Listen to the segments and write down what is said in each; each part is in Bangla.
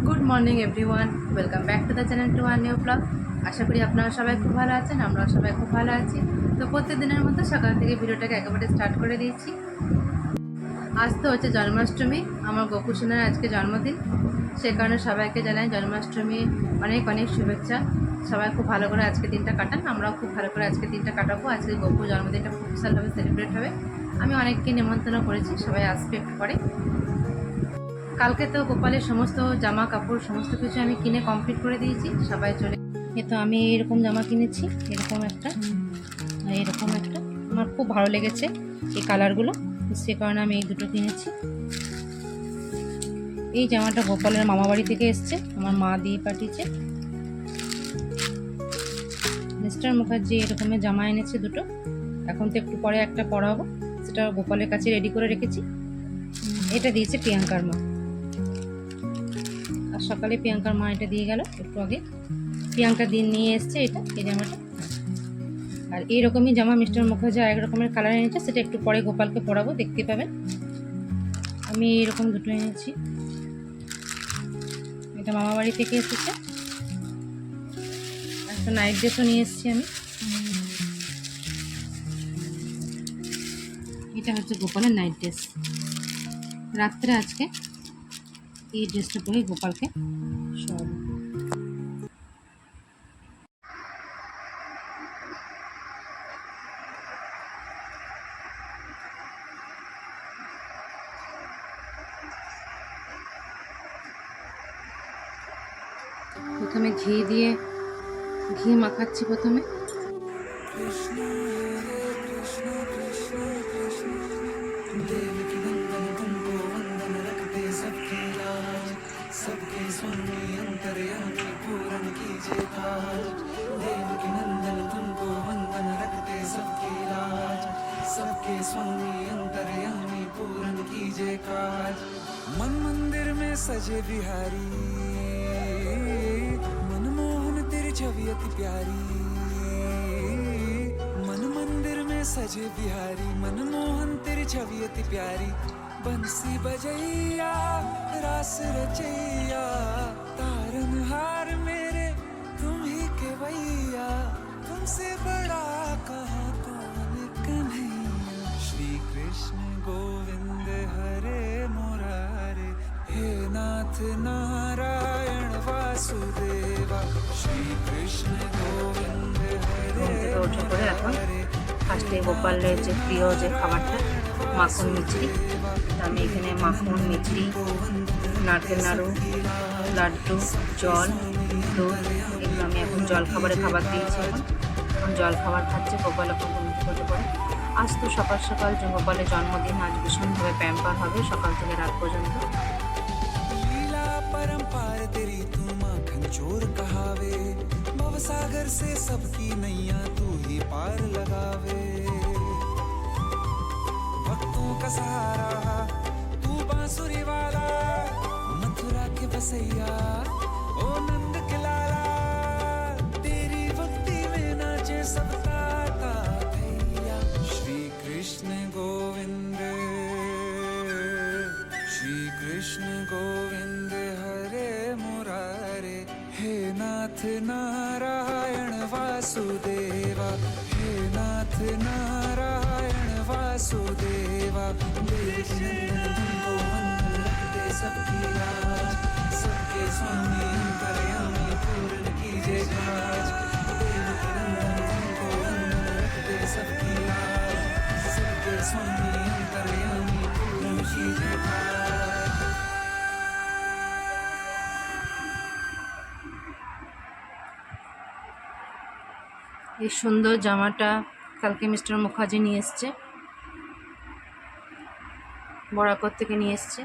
Good morning everyone, welcome back to the channel to our new blog. আশা করি আপনারা সবাই খুব ভালো আছেন, আমরা সবাই খুব ভালো আছি। তো প্রত্যেকদিনের মতো সকাল থেকে ভিডিওটাকে একেবারে স্টার্ট করে দিয়েছি। আজ তো হচ্ছে জন্মাষ্টমী, আমার গোকুসোনার আজকে জন্মদিন। সে কারণে সবাইকে জানাই জন্মাষ্টমী অনেক অনেক শুভেচ্ছা। সবাই খুব ভালো করে আজকে দিনটা কাটান, আমরাও খুব ভালো করে আজকে দিনটা কাটাবো। আজকে গোপু জন্মদিনটা খুব বিশালভাবে সেলিব্রেট হবে। আমি অনেককে নিমন্ত্রণ করেছি, সবাই আসবে একটু পরে। কালকে তো গোপালের সমস্ত জামা কাপড় সমস্ত কিছু আমি কিনে কমপ্লিট করে দিয়েছি, সবাই চলে। তো আমি এরকম জামা কিনেছি, এরকম একটা আর এরকম একটা। আমার খুব ভালো লেগেছে এই কালারগুলো, সে কারণে আমি এই দুটো কিনেছি। এই জামাটা গোপালের মামাবাড়ি থেকে এসছে, আমার মা দিয়ে পাঠিয়েছে। মিস্টার মুখার্জি এরকমের জামা এনেছে দুটো, এখন তো একটু পরে একটা পরাবো, সেটা গোপালের কাছে রেডি করে রেখেছি। এটা দিয়েছে প্রিয়াঙ্কার মা, আর সকালে প্রিয়াঙ্কার মা এটা দিয়ে গেল একটু আগে। প্রিয়াঙ্কা দিন নিয়ে এসছে এটা, এই জামাটা। আর এইরকমই জামা মিস্টার মুখার্জি আরেক রকমের কালার এনেছে, সেটা একটু পরে গোপালকে পরাবো, দেখতে পাবেন। আমি এরকম দুটো এনেছি, এটা মামা বাড়ি থেকে এসেছে। একটা নাইট ড্রেসও নিয়ে এসেছি আমি, এটা হচ্ছে গোপালের নাইট ড্রেস। রাত্রে আজকে এই ড্রেসটা পরে গোপালকে শোয়াবো। প্রথমে ঘি মাখাচ্ছি প্রথমে। सबके स्वामी अंतर्यामी पूरन कीजिए काज, देव की नंदन तुमको वंदन रखते सबकी लाज, सबके स्वामी अंतर्यामी पूरन कीजिए काज। मन मंदिर में सजे बिहारी, मनमोहन तेरी छवि अति प्यारी। मन मंदिर में सजे बिहारी, मनमोहन तेरी छवि अति प्यारी। बंसी बजैया रास रचैया, तारनहार मेरे तुम ही के भैया। तुमसे बड़ा कहाँ कौन कन्हैया। श्री कृष्ण गोविंद हरे मुरारे, हे नाथ नारायण वासुदेवा। श्री कृष्ण गोविंद हरे मुरारे। ফার্স্টে গোপালের যে প্রিয় যে খাবারটা মাখন মিচড়ি, আমি এখানে মাখন মিচড়ি, নারকেল নাড়ু, লাড্ডু, জল, দুধ, এগুলো আমি এখন জলখাবারে খাবার দিয়েছি। এখন জলখাবার খাচ্ছে গোপাল, এখন ঘুমতে পড়ে। আজ তো সকাল সকাল গোপালের জন্মদিন, আজ ভীষণভাবে প্যাম্পার হবে সকাল থেকে রাত পর্যন্ত। परंपार तेरी तू माखन चोर कहावे, भवसागर से सबकी नैया तू ही पार लगावे। भक्तों का सहारा तू बांसुरी वाला, मथुरा के बसैया ओ नंद के लाला। तेरी भक्ति में नाचे सब ताता भैया। श्री कृष्ण गोविंद, श्री कृष्ण गोविंद हरे मुरारे, हे नाथ नारायण वासुदेवा। हे नाथ नारायण वासुदेवा। तुमको वंदन रखते सबकी लाज, सबके स्वामी अंतर्यामी पूर्ण कीजिए काज। देव की नंदन तुमको वंदन रखते सबकी लाज, सबके स्वामी अंतर्यामी पूर्ण कीजिए काज। এই সুন্দর জামাটা কালকে মিস্টার মুখার্জি নিয়ে এসছে, বরাকর থেকে নিয়ে এসছে।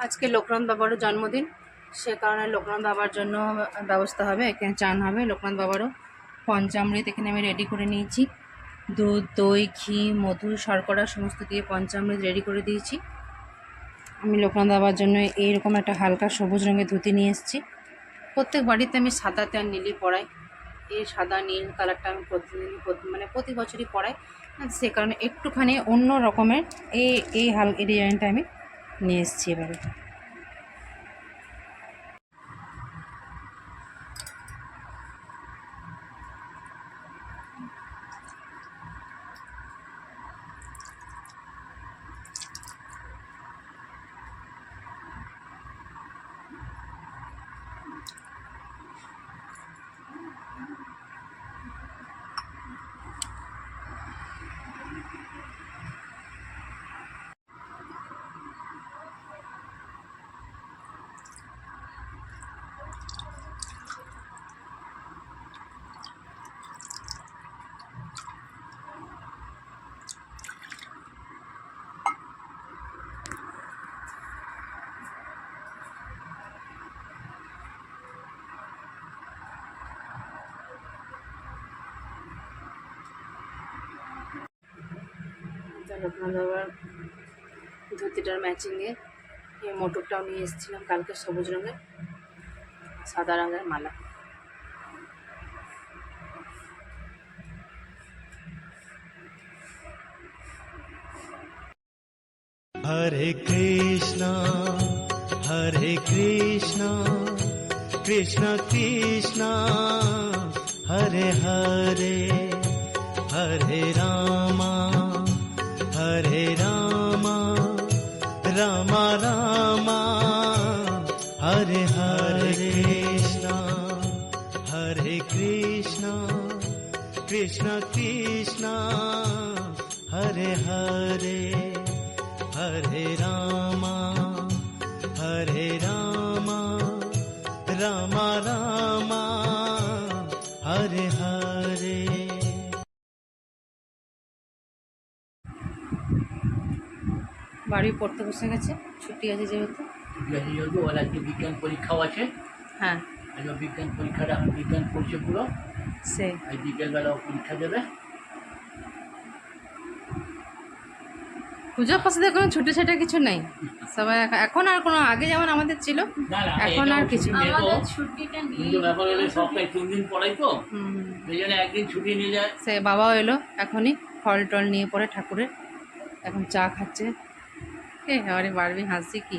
আজকে লোকনাথ বাবারও জন্মদিন, সে কারণে লোকনাথ বাবার জন্য ব্যবস্থা হবে, এখানে চান হবে লোকনাথ বাবারও। পঞ্চামৃত এখানে আমি রেডি করে নিয়েছি, দুধ, দই, ঘি, মধু, শর্করা সমস্ত দিয়ে পঞ্চামৃত রেডি করে দিয়েছি। আমি লোকনাথ বাবার জন্য এইরকম একটা হালকা সবুজ রঙের ধুতি নিয়ে এসেছি। প্রত্যেক বাড়িতে আমি সাদাতে আর নীলই পরাই। এই সাদা নীল কালারটা আমি প্রতি বছরই পরাই, সে কারণে একটুখানি অন্য রকমের এই ডিজাইনটা আমি নিয়ে এসেছি এবারে। লোকনাথ বাবার ধুতিটার ম্যাচিংয়ে এই মোটরটাও নিয়ে এসেছিলাম কালকে, সবুজ রঙের সাদা রঙের মালা। हरे कृष्णा कृष्ण कृष्णा हरे हरे हरे रामा राम रामा हरे हरे कृष्णा कृष्ण कृष्णा हरे हरे हरे रामा राम रामा हरे हरे। বাড়ি পড়তে বসে গেছে, ছুটি আছে যেহেতু। ওর আজকে বিজ্ঞান পরীক্ষাও আছে। হ্যাঁ, বিজ্ঞান পরীক্ষাটা এখন বিজ্ঞান পড়ছে পুরো, সে এই বিকেলবেলাও পরীক্ষা দেবে। পুজোর পাশে কোনো ছুটি ছাটা কিছু নেই, সবাই এখন আর কোনো আগে যেমন আমাদের ছিল এখন আর কিছু নেই। কিন্তু ব্যাপার হলে সপ্তাহে 3 দিন পড়াই তো, এই জন্য একদিন ছুটি নিয়ে যায়। সে বাবাও এলো এখনই, ফল টল নিয়ে পড়ে ঠাকুরের, এখন চা খাচ্ছে। আরে বাড়বি হাসছি কি,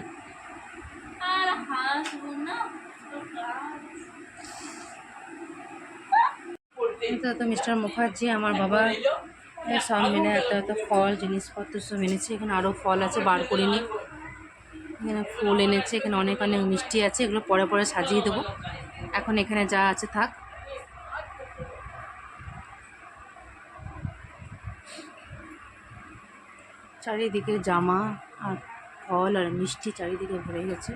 তো মিস্টার মুখার্জি আমার বাবা সব মিলে এত ফল জিনিসপত্র সব এনেছে। এখানে আরও ফল আছে, বার করিনি। এখানে ফুল এনেছে, এখানে অনেক মিষ্টি আছে, এগুলো পরে পরে সাজিয়ে দেবো। এখন এখানে যা আছে থাক। চারিদিকে জামা আর ফল আর মিষ্টি চারিদিকে ভরে গেছে।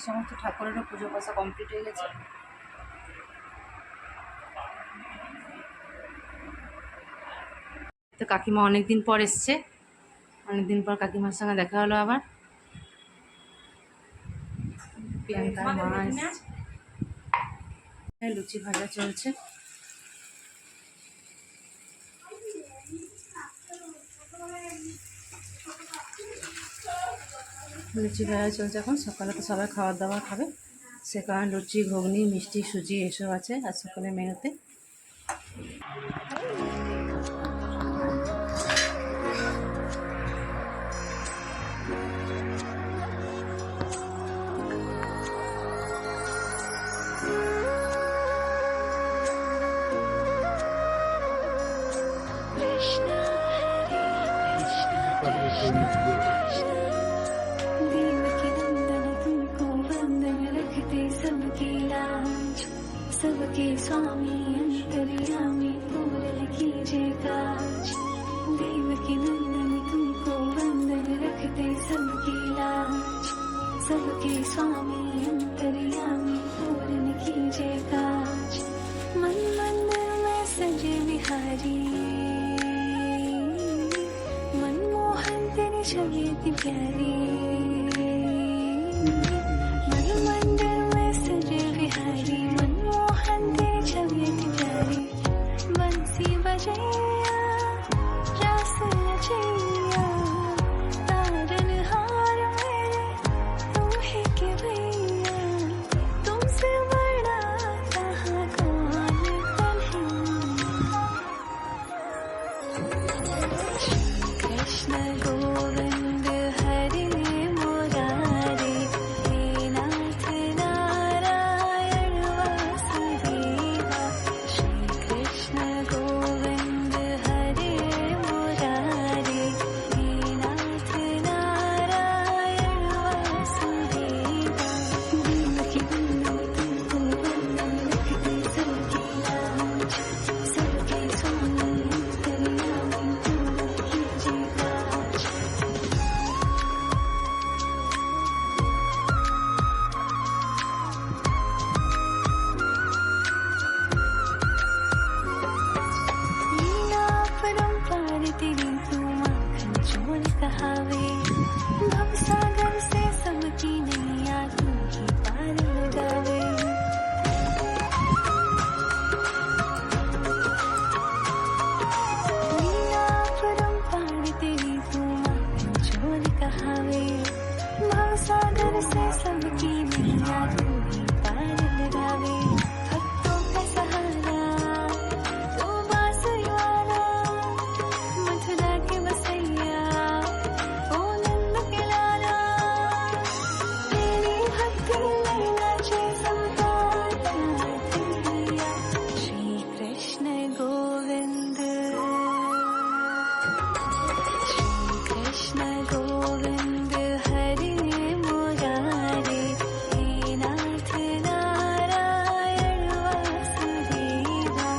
সমস্ত ঠাকুরেরও পুজো পাশা কমপ্লিট হয়ে গেছে। তো কাকিমা অনেকদিন পর এসছে, অনেকদিন পর কাকিমার সঙ্গে দেখা হলো আবার। প্রিয়াঙ্কার মা এসছে, লুচি ভাজা চলছে। লুচি ভাজা চলছে এখন, সকালে তো সবাই খাবার দাবার খাবে, সে কারণে লুচি ঘুগনি মিষ্টি সুজি এসব আছে আর সকালে মেনুতে। सबके स्वामी अंतर्यामी पूरन कीजिए काज। देव की नंदन तुमको वंदन रखते सबकी लाज। सबके स्वामी अंतर्यामी पूर्ण कीजिए काज मन मंदिर में सजे बिहारी मनमोहन तेरी छवि अति प्यारी मन मंदिर में सजे बिहारी मनमोहन तेरी छवि अति प्यारी बंसी बजैया रास रचैया तारन हार मेरे तुम ही के भैया तुमसे बड़ा कहाँ कौन कन्हैया कृष्ण गोविंद हरे मुरारे हे नाथ नारायण वासुदेवा श्री कृष्ण गोविंद हरे मुरारे हे नाथ नारायण वासुदेवा देवकी बंदन तुमको बंदन रखते सबकी लाज सबके स्वामी अंतर्यामी पूर्ण कीजिए काज लीला परंपार तेरी तू माखन चोर कहावे भवसागर से सबकी नैया तू ही पार लगावे लीला परंपार तेरी तू माखन चोर कहावे भवसागर से सबकी नैया तू ही पार लगावे भक्तों का सहारा तू बांसुरी वाला मथुरा के बसैया ओ नंद के लाला तेरी भक्ति में नाचे सबका तातिया श्री कृष्ण गोविंद श्री कृष्ण गोविंद हरे मुरारे हे नाथ नारायण वासुदेवा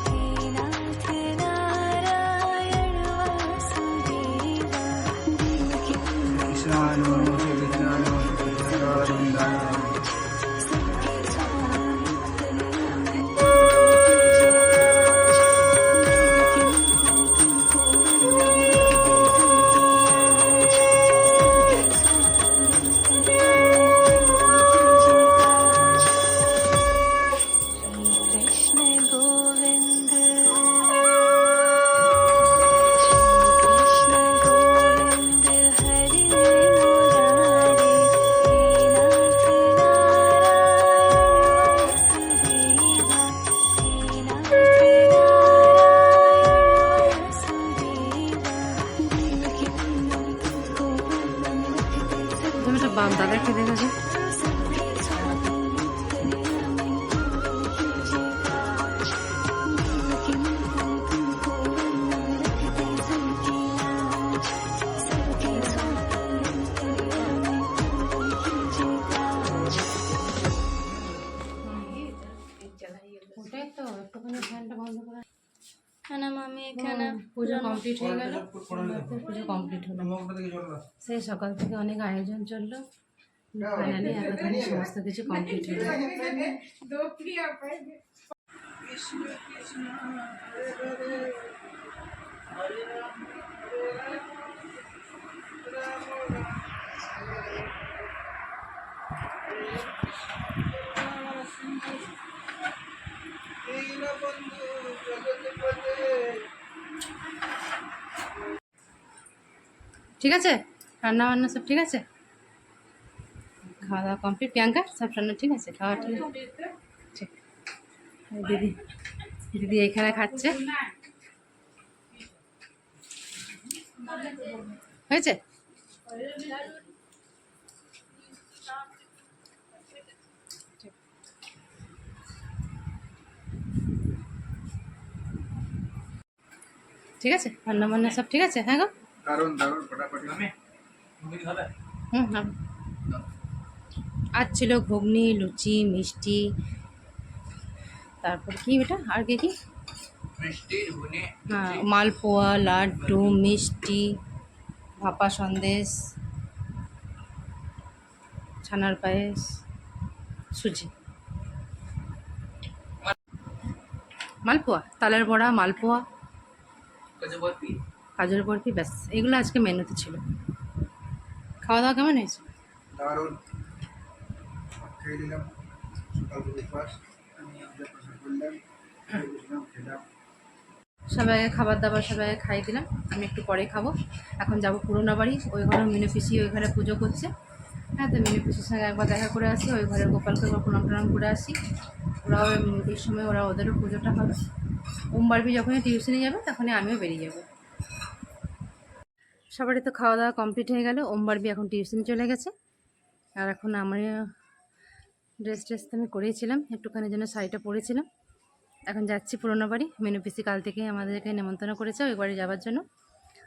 हे नाथ नारायण वासुदेवा देवकी बंदन सबके स्वामी अंतर्यामी देवकी बंदन तुमको बंदन रखते सबकी लाज सबके स्वामी अंतर्यामी पूर्ण कीजिए काज श्री कृष्ण गोविंद श्री कृष्ण गोविंद हरे मुरारे हे नाथ नारायण वासुदेवा हे नाथ नारायण वासुदेवा देवकी बंदन तुमको बंदन रखते তুমি তো বাপ দাদাকে দেখেছো सबके स्वामी अंतर्यामी पूर्ण कीजिए काज देवकी बंदन तुमको बंदन रखते सबकी लाज सबके स्वामी अंतर्यामी पूर्ण कीजिए काज ওটাই তো একটুখানি ফ্যানটা বন্ধ করা খানা মামি এখানে পুজো কমপ্লিট হয়ে গেল পুজো কমপ্লিট হলো সেই সকাল থেকে অনেক আয়োজন চললো ফাইনালি এতখানি সমস্ত কিছু কমপ্লিট হয়ে গেল ঠিক আছে রান্না বান্না সব ঠিক আছে খাওয়া দাওয়া কমপ্লিট প্রিয়াঙ্কা সব রান্না ঠিক আছে খাওয়া ঠিক ঠিক আর দিদি দিদি এখানে খাচ্ছে হয়েছে ঠিক আছে রান্না বান্না সব ঠিক আছে হ্যাঁ গো হুম হ্যাঁ আজ ছিল ঘুগনি লুচি মিষ্টি তারপর কি বেটা আর কি কি হ্যাঁ মালপোয়া লাড্ডু মিষ্টি ভাপা সন্দেশ ছানার পায়েস, সুজি, মালপোয়া, তালের বড়া, মালপোয়া, কাজুর বরফি, ব্যাস এগুলো আজকে মেনুতে ছিল। খাওয়া দাওয়া কেমন হয়েছে? দারুণ খেয়ে দিলাম সকাল ব্রেকফাস্ট আমি আমাদের পাশে করলাম খেলাম। সবাইকে খাবার দাবার সবাইকে খাইয়ে দিলাম, আমি একটু পরে খাবো। এখন যাব পুরোনো বাড়ি, ওই ঘরে মিনু পিসি ওই ঘরে পুজো করছে। হ্যাঁ, তো মিনু পিসির সঙ্গে একবার দেখা করে আসি, ওই ঘরের গোপালকে একবার প্রণাম টনাম করে আসি। ওরাও এই সময় ওদেরও পুজোটা হবে। বাড়বি যখনই টিউশনে যাবে তখনই আমিও বেরিয়ে যাব। সবারই তো খাওয়া দাওয়া কমপ্লিট হয়ে গেল। বাড়বি এখন টিউশনে চলে গেছে। আর এখন আমার ড্রেস তো আমি করেছিলাম, একটুখানি জন্য শাড়িটা পরেছিলাম। এখন যাচ্ছি পুরোনো বাড়ি। মিনু পিসি কাল থেকে আমাদেরকে নেমন্তন্ন করেছে ওই বাড়ি যাওয়ার জন্য।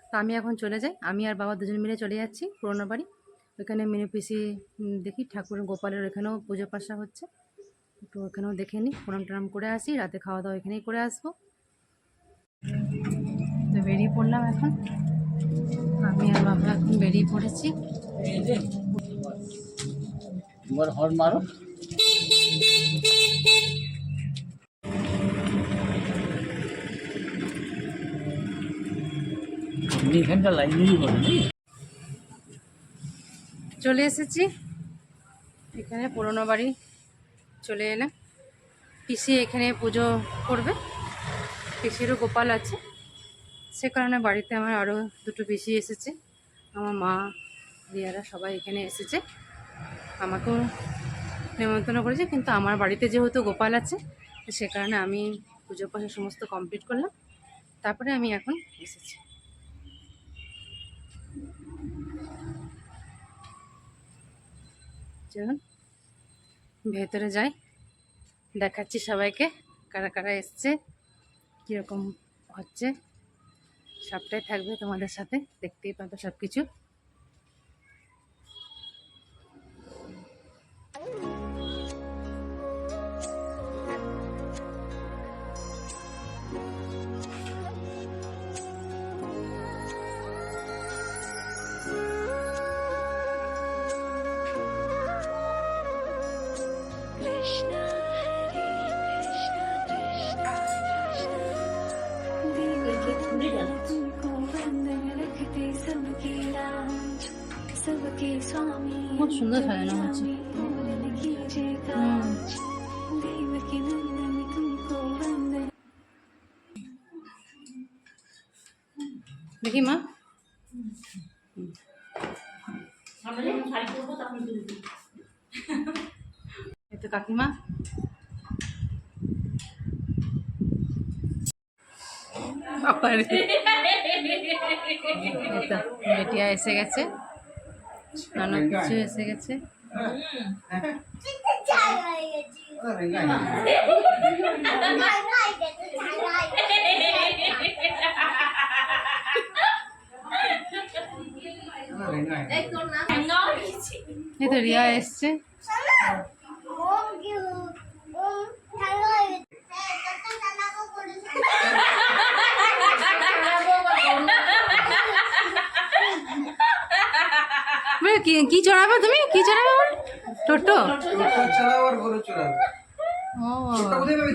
তো আমি এখন চলে যাই, আমি আর বাবা দুজন মিলে চলে যাচ্ছি পুরোনো বাড়ি। ওইখানে মিনু পিসি দেখি ঠাকুর গোপালের ওইখানেও পুজো পাশা হচ্ছে, একটু ওখানেও দেখে নিই, প্রণাম টনাম করে আসি। রাতে খাওয়া দাওয়া এখানেই করে আসবো। তো বেরিয়ে পড়লাম এখন, আমি আর বাবা এখন বেরিয়ে পড়েছি। এবার হর্ন মারো। এখানটা লাইব্রেরি বলে চলে এসেছি এখানে পুরোনো বাড়ি, চলে এলাম। পিসি এখানে পুজো করবে, পিসিরও গোপাল আছে, সে কারণে বাড়িতে আমার আরও দুটো পিসি এসেছে। আমার মা, রিয়ারা সবাই এখানে এসেছে, আমাকেও নেমন্তন্ন করেছে। কিন্তু আমার বাড়িতে যেহেতু গোপাল আছে সে কারণে আমি পুজো পাশা সমস্ত কমপ্লিট করলাম, তারপরে আমি এখন এসেছি। চলুন ভেতরে যাই, দেখাচ্ছি সবাইকে কারা কারা এসছে, কীরকম হচ্ছে, সবটাই থাকবে তোমাদের সাথে, দেখতেই পাবে সব কিছু। Krishna Hare Krishna Krishna Krishna तुमको बंधन रखते सबकी लाज सबके स्वामी খুব সুন্দর সাজানো হচ্ছে। पूर्ण कीजिए काज देव की नंदन तुमको बंधन। দেখি মা, এই তো কাকিমা, বেটিয়া এসে গেছে, নানা কিছু এসে গেছে। এই তো রিয়া এসছে, কি চড়াবে তুমি, কি চড়াবে আমার টোটো? চালাও আর গরু চড়াও। ও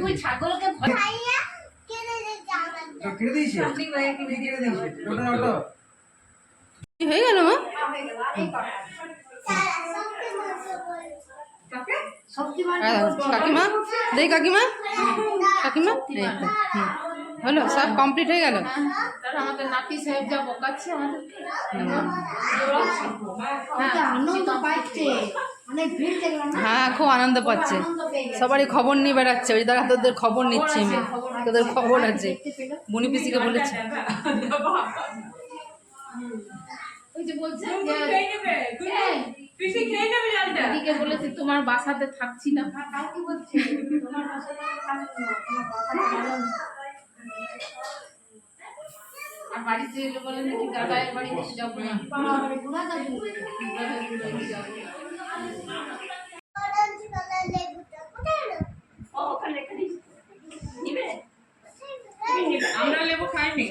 তুই ছাগলকে কিনে দিয়েছি ওটা ওটা কি হয়ে গেল মা? কাকিমা দেখ, কাকিমা কাকিমা এই তো, হলো সব কমপ্লিট হয়ে গেল। আমাদের নাতি সাহেব যা বকাচ্ছে আমাদেরকে, হ্যাঁ খুব আনন্দ পাচ্ছে, সবারই খবর নিয়ে বেড়াচ্ছে, ওই দাঁড়া তোদের খবর নিচ্ছি আমি, তোদের খবর আছে। বুনি পিসিকে বলেছে ওই যে বলছে দিদিকে বলেছে তোমার বাসাতে থাকছি না, আর বাড়িতে এলো বলে নাকি দাদায়ের বাড়িতে যাবো না, আমরা লেবু খাইনি।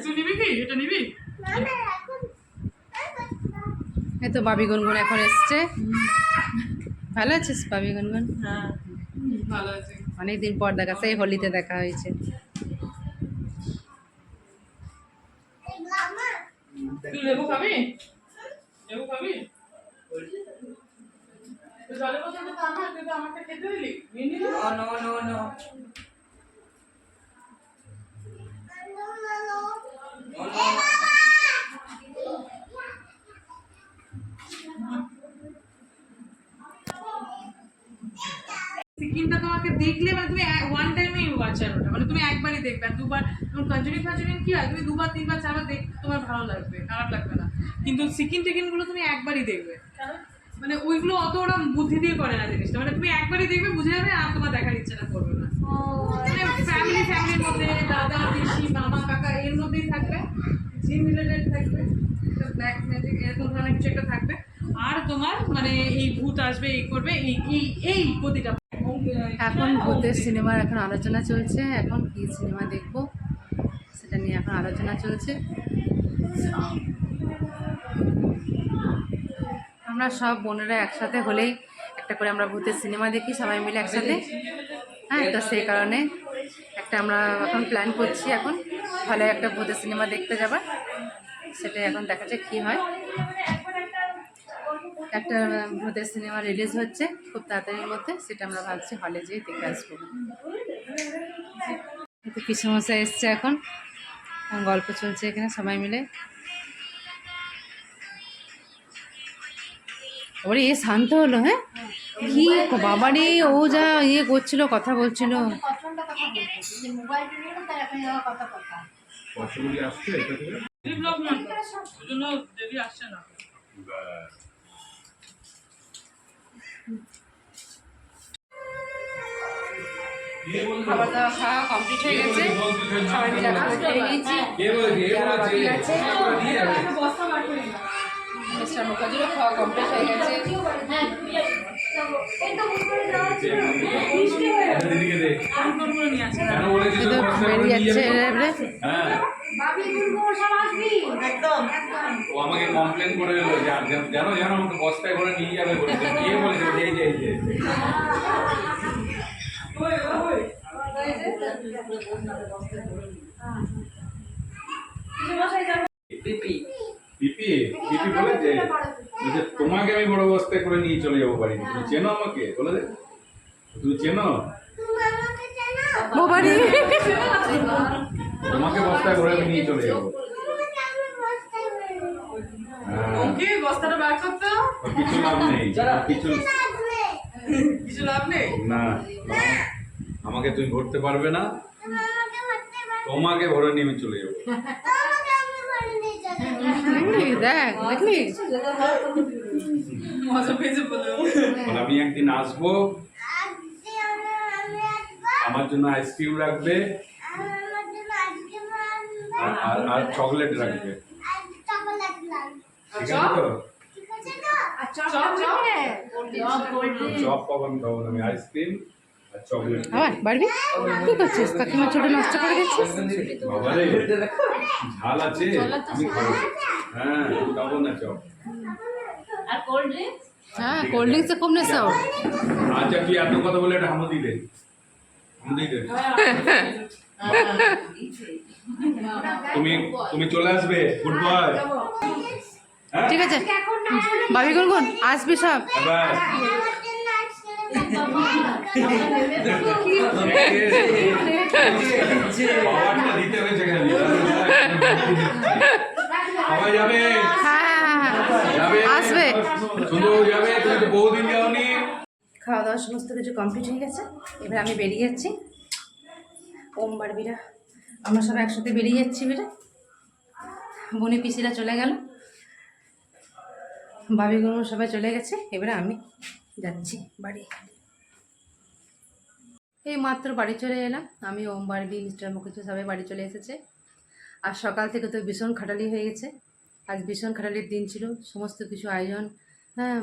তুই নিবি কি, এটা নিবি? এই তো বাবি গুনগুন এখন এসছে। ভালো আছিস পাবি গুনগুন? হ্যাঁ ভালো আছে। অনেকদিন পর দেখা, সেই হোলিতে দেখা হয়েছে। তুই লেবু খাবি? লেবু খাবি? তো জলের বোতলটা তো আমার, তুই তো আমাকে খেতে দিলি, নিয়ে নিলি? নো। সিকিমটা তোমাকে দেখলে মানে তুমি ওয়ান টাইমে ওয়াচার ওটা, মানে তুমি একবারই দেখবে, আর দুবার তোমার কন্টিনিউ কি হয়, তুমি দুবার তিনবার চারবার দেখতে তোমার ভালো লাগবে, খারাপ লাগবে না। কিন্তু সিকিম টিকিমগুলো তুমি একবারই দেখবে, মানে ওইগুলো অত ওরা বুদ্ধি দিয়ে করে না জিনিসটা, মানে তুমি একবারই দেখবে, বুঝে যাবে, আর তোমার দেখার ইচ্ছা না করবে না। মানে ফ্যামিলির মধ্যে দাদা পিসি মামা কাকা এর মধ্যেই থাকবে, জিম রিলেটেড থাকবে, ব্ল্যাক ম্যাজিক এরকম ধরনের কিছু একটা থাকবে, আর তোমার মানে এই ভূত আসবে, এই করবে, এই প্রতিটা। এখন ভূতের সিনেমার এখন আলোচনা চলছে, এখন কি সিনেমা দেখবো সেটা নিয়ে এখন আলোচনা চলছে। আমরা সব বোনেরা একসাথে হলেই একটা করে আমরা ভূতের সিনেমা দেখি সবাই মিলে একসাথে। হ্যাঁ, তো সেই কারণে একটা আমরা এখন প্ল্যান করছি, এখন হলে একটা ভূতের সিনেমা দেখতে যাবার, সেটাই এখন দেখা যাক কী হয়। একটা ভূতের সিনেমা রিলিজ হচ্ছে খুব তাড়াতাড়ির মধ্যে, সেটা আমরা ভাবছি হলে যেয়ে দেখে আসবো। তো পিসমশাই এসছে, এখন গল্প চলছে এখানে সবাই মিলে। ওরে এ শান্ত হলো, হ্যাঁ কি বাবারে, ও যা ইয়ে করছিল, কথা বলছিল। ব্লগ নয় তো, ওই জন্য দেবী আসছে না। খাবার দাওয়া খাওয়া কমপ্লিট হয়ে গেছে, সবাই মিলে একসাথে খেয়ে নিয়েছি। যারা বাকি আছে মিস্টার মুখার্জিরও খাওয়া কমপ্লিট হয়ে গেছে। কিন্তু বেরিয়ে যাচ্ছে এবারে। ও আমাকে কমপ্লেন করে এলো জানো আমাকে বস্তায় করে নিয়ে যাবে বলেছে, গিয়ে বলেছে এই যে পিপি বলেছে যে তোমাকে আমি বড় বস্তায় করে নিয়ে চলে যাবো বাড়িতে, তুমি চেনো আমাকে, বলে দে তুমি চেনো বাবারে, তোমাকে বস্তায় করে আমি নিয়ে চলে যাবো। ওকে বস্তাটা বার করতে কিছু লাভ নেই, কিছু লাভ নেই না, আমাকে তুমি ধরতে পারবে না, তোমাকে ভরে নিয়ে আমি চলে যাবো। দেখ দেখলি, মজা পেয়েছে বলে। আমি একদিন আসবো, আমার জন্য আইসক্রিম রাখবে আর চকলেট রাখবে, ঠিক আছে তো? চপ পাবো আমি, আইসক্রিম আর চকলেট। আবার বাড়বি কি করছিস? কাকিমা ছোট নষ্ট করে দিচ্ছিস। বাবারে ঝাল আছে, আমি খাবো। হ্যাঁ খাবো না চপ। হ্যাঁ, কোল্ড ড্রিঙ্কসে খুব নেশা ওর। আচ্ছা তুই এত কথা বলে এটা হামদি দে, তুমি চলে আসবে, গুড বয়। ঠিক আছে ভাবি গুনগুন আসবি সব। দিতে হয়েছে সবাই যাবে, হ্যাঁ আসবে, সুন্দর যাবে, তুমি তো বহুদিন যাওনি। খাওয়া দাওয়া সমস্ত কিছু কমপ্লিট হয়ে গেছে, এবার আমি বেরিয়ে যাচ্ছি। ওম বারবিরা আমরা সব একসাথে বেরিয়ে যাচ্ছি। বেরে বোনে পিসিরা চলে গেল, ভাবিগুলো সবাই চলে গেছে, এবারে আমি যাচ্ছি বাড়ি। এই মাত্র বাড়ি চলে এলাম আমি, ওম বারবি মিস্টার মুখার্জি সবাই বাড়ি চলে এসেছে। আর সকাল থেকে তো ভীষণ খাটালি হয়ে গেছে, আজ ভীষণ খাটালির দিন ছিল, সমস্ত কিছু আয়োজন, হ্যাঁ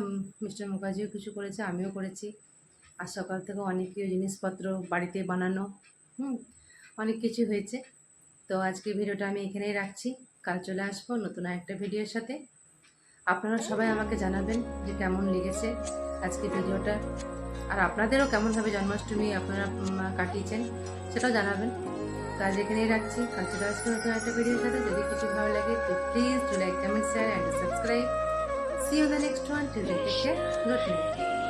মিস্টার মুখার্জিও কিছু করেছে, আমিও করেছি। আর সকাল থেকে অনেক কিছু জিনিসপত্র বাড়িতে বানানো, অনেক কিছু হয়েছে। তো আজকে ভিডিওটা আমি এখানেই রাখছি, কাল চলে আসবো নতুন একটা ভিডিওর সাথে। আপনারা সবাই আমাকে জানাবেন যে কেমন লেগেছে আজকে ভিডিওটা, আর আপনাদেরও কেমনভাবে জন্মাষ্টমী আপনারা কাটিয়েছেন সেটাও জানাবেন। তো আজ এখানেই রাখছি, কাল চলে আসবো নতুন একটা ভিডিওর সাথে। যদি কিছু ভালো লাগে তো please do like, comment, share and subscribe. See you in the next one. Till then, take care. Good night.